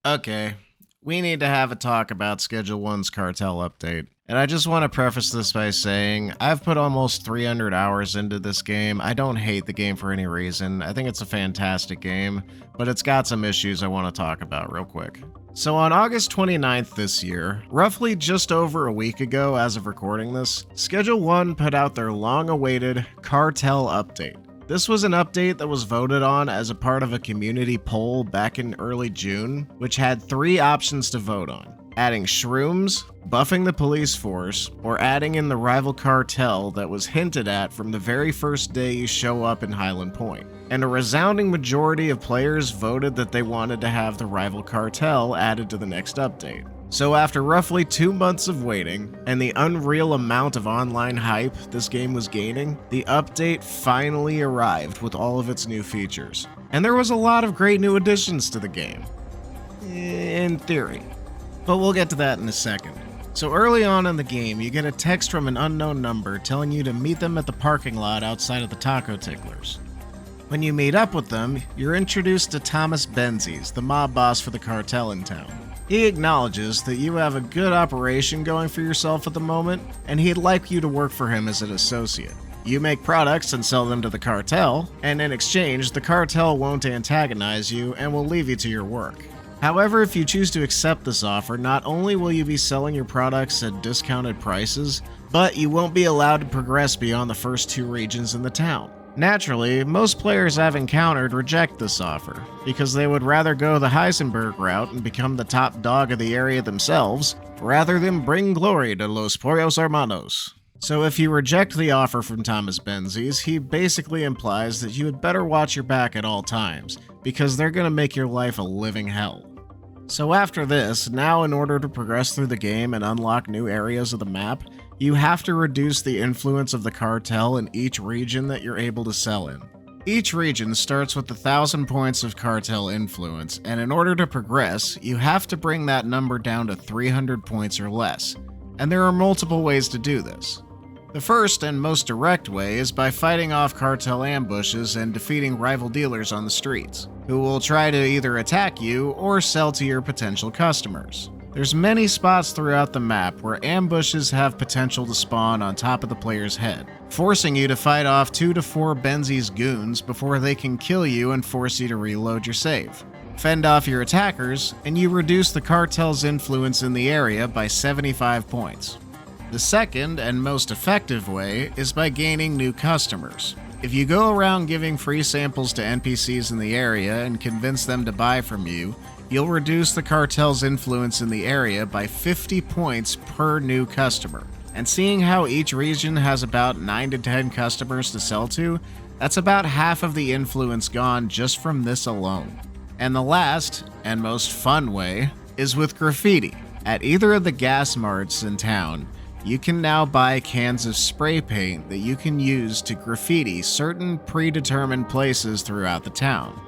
Okay, we need to have a talk about Schedule 1's Cartel update. And I just want to preface this by saying, I've put almost 300 hours into this game. I don't hate the game for any reason. I think it's a fantastic game, but it's got some issues I want to talk about real quick. So on August 29th this year, roughly just over a week ago as of recording this, Schedule 1 put out their long-awaited Cartel update. This was an update that was voted on as a part of a community poll back in early June, which had 3 options to vote on: adding shrooms, buffing the police force, or adding in the rival cartel that was hinted at from the very first day you show up in Highland Point. And a resounding majority of players voted that they wanted to have the rival cartel added to the next update. So after roughly 2 months of waiting, and the unreal amount of online hype this game was gaining, the update finally arrived with all of its new features. And there was a lot of great new additions to the game. In theory. But we'll get to that in a second. So early on in the game, you get a text from an unknown number telling you to meet them at the parking lot outside of the Taco Ticklers. When you meet up with them, you're introduced to Thomas Benzies, the mob boss for the cartel in town. He acknowledges that you have a good operation going for yourself at the moment, and he'd like you to work for him as an associate. You make products and sell them to the cartel, and in exchange, the cartel won't antagonize you and will leave you to your work. However, if you choose to accept this offer, not only will you be selling your products at discounted prices, but you won't be allowed to progress beyond the first 2 regions in the town. Naturally, most players I've encountered reject this offer, because they would rather go the Heisenberg route and become the top dog of the area themselves, rather than bring glory to Los Pollos Hermanos. So if you reject the offer from Thomas Benzies, he basically implies that you had better watch your back at all times, because they're gonna make your life a living hell. So after this, now in order to progress through the game and unlock new areas of the map, you have to reduce the influence of the cartel in each region that you're able to sell in. Each region starts with 1,000 points of cartel influence, and in order to progress, you have to bring that number down to 300 points or less. And there are multiple ways to do this. The first and most direct way is by fighting off cartel ambushes and defeating rival dealers on the streets, who will try to either attack you or sell to your potential customers. There's many spots throughout the map where ambushes have potential to spawn on top of the player's head, forcing you to fight off 2 to 4 Benzies goons before they can kill you and force you to reload your save. Fend off your attackers, and you reduce the cartel's influence in the area by 75 points. The second and most effective way is by gaining new customers. If you go around giving free samples to NPCs in the area and convince them to buy from you, you'll reduce the cartel's influence in the area by 50 points per new customer. And seeing how each region has about 9 to 10 customers to sell to, that's about half of the influence gone just from this alone. And the last, and most fun way, is with graffiti. At either of the gas marts in town, you can now buy cans of spray paint that you can use to graffiti certain predetermined places throughout the town.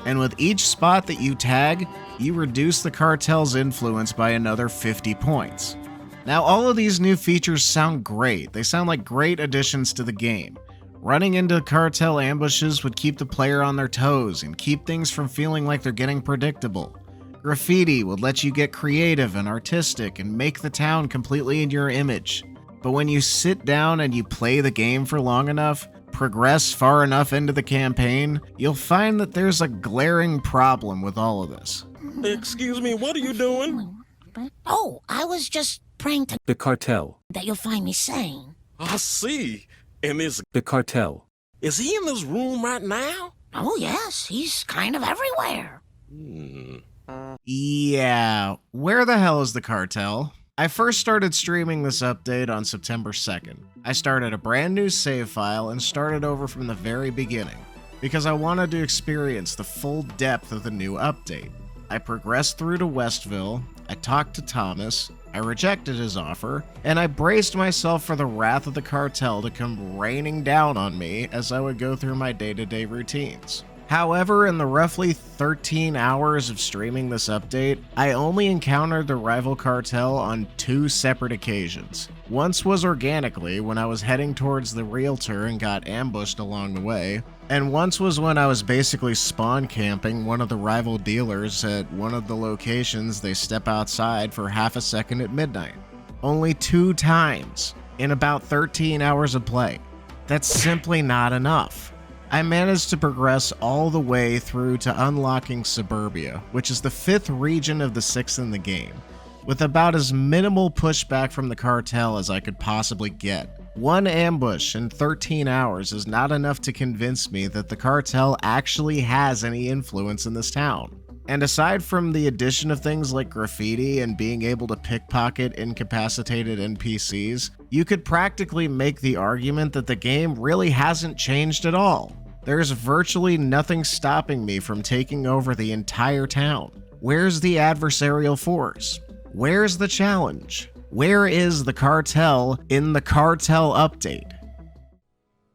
And with each spot that you tag, you reduce the cartel's influence by another 50 points. Now, all of these new features sound great. They sound like great additions to the game. Running into cartel ambushes would keep the player on their toes and keep things from feeling like they're getting predictable. Graffiti would let you get creative and artistic and make the town completely in your image. But when you sit down and you play the game for long enough, progress far enough into the campaign, you'll find that there's a glaring problem with all of this. Excuse me, what are you doing? Oh, I was just praying to The cartel. that you'll find me sane. I see. And The cartel. is he in this room right now? Oh, yes, he's kind of everywhere. Yeah, where the hell is the cartel? I first started streaming this update on September 2nd. I started a brand new save file and started over from the very beginning, because I wanted to experience the full depth of the new update. I progressed through to Westville, I talked to Thomas, I rejected his offer, and I braced myself for the wrath of the cartel to come raining down on me as I would go through my day-to-day routines. However, in the roughly 13 hours of streaming this update, I only encountered the rival cartel on 2 separate occasions. Once was organically when I was heading towards the realtor and got ambushed along the way, And once was when I was basically spawn camping one of the rival dealers at one of the locations they step outside for half a second at midnight. Only 2 times in about 13 hours of play. That's simply not enough. I managed to progress all the way through to unlocking Suburbia, which is the 5th region of the 6th in the game, with about as minimal pushback from the cartel as I could possibly get. One ambush in 13 hours is not enough to convince me that the cartel actually has any influence in this town. And aside from the addition of things like graffiti and being able to pickpocket incapacitated NPCs, you could practically make the argument that the game really hasn't changed at all. There's virtually nothing stopping me from taking over the entire town. Where's the adversarial force? Where's the challenge? Where is the cartel in the Cartel update?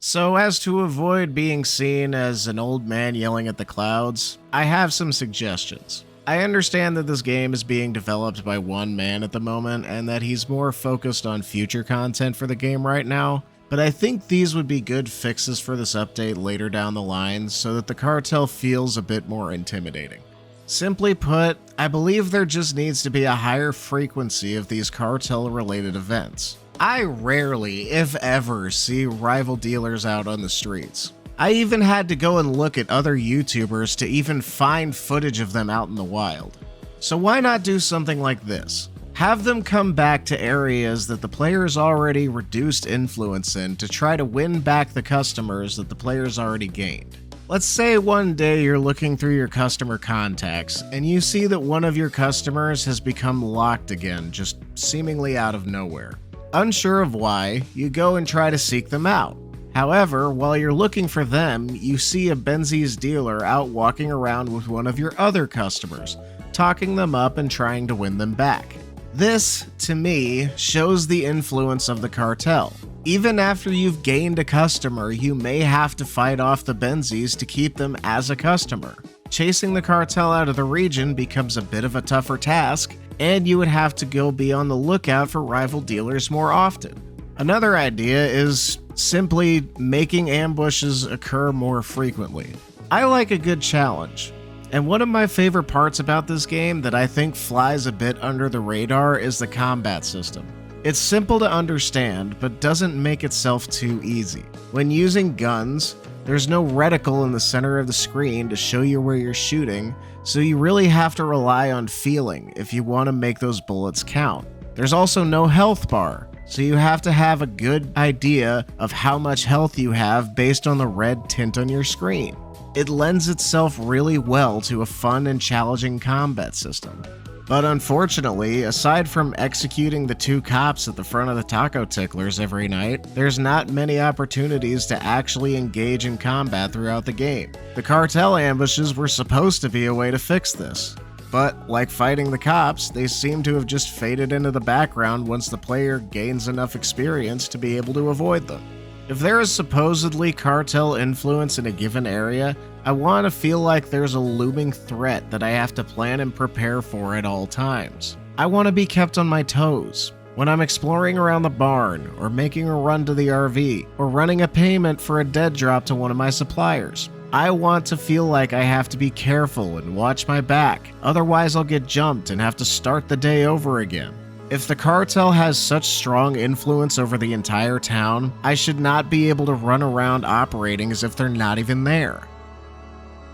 So as to avoid being seen as an old man yelling at the clouds, I have some suggestions. I understand that this game is being developed by one man at the moment and that he's more focused on future content for the game right now, but I think these would be good fixes for this update later down the line so that the cartel feels a bit more intimidating. Simply put, I believe there just needs to be a higher frequency of these cartel-related events. I rarely, if ever, see rival dealers out on the streets. I even had to go and look at other YouTubers to even find footage of them out in the wild. So why not do something like this? Have them come back to areas that the players already reduced influence in to try to win back the customers that the players already gained. Let's say one day you're looking through your customer contacts and you see that one of your customers has become locked again, just seemingly out of nowhere. Unsure of why, you go and try to seek them out. However, while you're looking for them, you see a Benzies dealer out walking around with one of your other customers, talking them up and trying to win them back. This, to me, shows the influence of the cartel. Even after you've gained a customer, you may have to fight off the Benzies to keep them as a customer. Chasing the cartel out of the region becomes a bit of a tougher task, and you would have to go be on the lookout for rival dealers more often. Another idea is simply making ambushes occur more frequently. I like a good challenge. And one of my favorite parts about this game that I think flies a bit under the radar is the combat system. It's simple to understand, but doesn't make itself too easy. When using guns, there's no reticle in the center of the screen to show you where you're shooting, so you really have to rely on feeling if you want to make those bullets count. There's also no health bar, so you have to have a good idea of how much health you have based on the red tint on your screen. It lends itself really well to a fun and challenging combat system. But unfortunately, aside from executing the 2 cops at the front of the taco ticklers every night, there's not many opportunities to actually engage in combat throughout the game. The cartel ambushes were supposed to be a way to fix this. But, like fighting the cops, they seem to have just faded into the background once the player gains enough experience to be able to avoid them. If there is supposedly cartel influence in a given area, I want to feel like there's a looming threat that I have to plan and prepare for at all times. I want to be kept on my toes. When I'm exploring around the barn, or making a run to the RV, or running a payment for a dead drop to one of my suppliers, I want to feel like I have to be careful and watch my back, otherwise I'll get jumped and have to start the day over again. If the cartel has such strong influence over the entire town, I should not be able to run around operating as if they're not even there.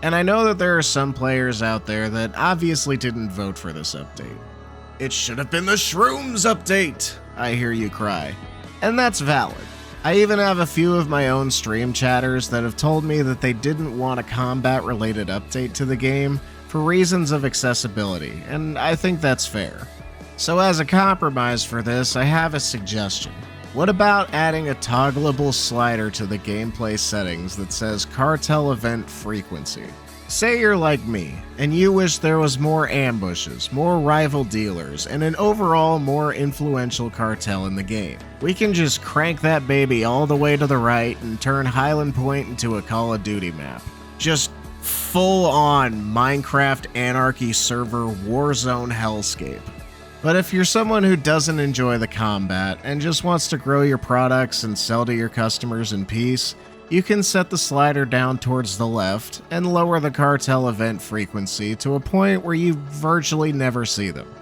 And I know that there are some players out there that obviously didn't vote for this update. It should have been the Shrooms update, I hear you cry. And that's valid. I even have a few of my own stream chatters that have told me that they didn't want a combat-related update to the game for reasons of accessibility, and I think that's fair. So as a compromise for this, I have a suggestion. What about adding a toggleable slider to the gameplay settings that says Cartel Event Frequency? Say you're like me, and you wish there was more ambushes, more rival dealers, and an overall more influential cartel in the game. We can just crank that baby all the way to the right and turn Highland Point into a Call of Duty map. Just full-on Minecraft Anarchy server Warzone hellscape. But if you're someone who doesn't enjoy the combat and just wants to grow your products and sell to your customers in peace, You can set the slider down towards the left and lower the cartel event frequency to a point where you virtually never see them.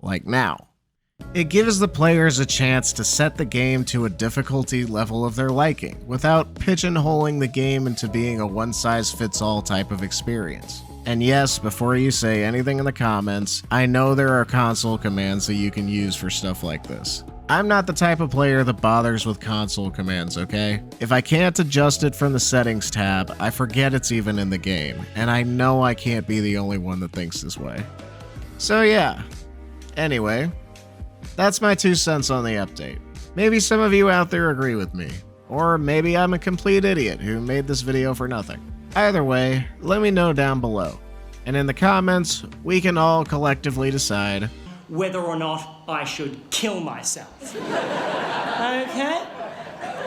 Like now. It gives the players a chance to set the game to a difficulty level of their liking, without pigeonholing the game into being a one-size-fits-all type of experience. And yes, before you say anything in the comments, I know there are console commands that you can use for stuff like this. I'm not the type of player that bothers with console commands, okay? If I can't adjust it from the settings tab, I forget it's even in the game, and I know I can't be the only one that thinks this way. So yeah. Anyway, that's my 2 cents on the update. Maybe some of you out there agree with me, or maybe I'm a complete idiot who made this video for nothing. Either way, let me know down below. And in the comments, we can all collectively decide whether or not I should kill myself. Okay?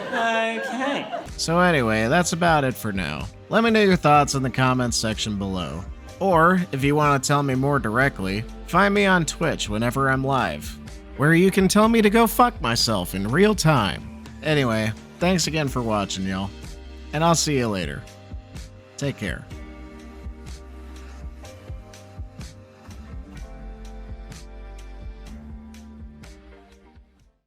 Okay. So anyway, that's about it for now. Let me know your thoughts in the comments section below. Or, if you want to tell me more directly, find me on Twitch whenever I'm live, where you can tell me to go fuck myself in real time. Anyway, thanks again for watching, y'all. And I'll see you later. Take care.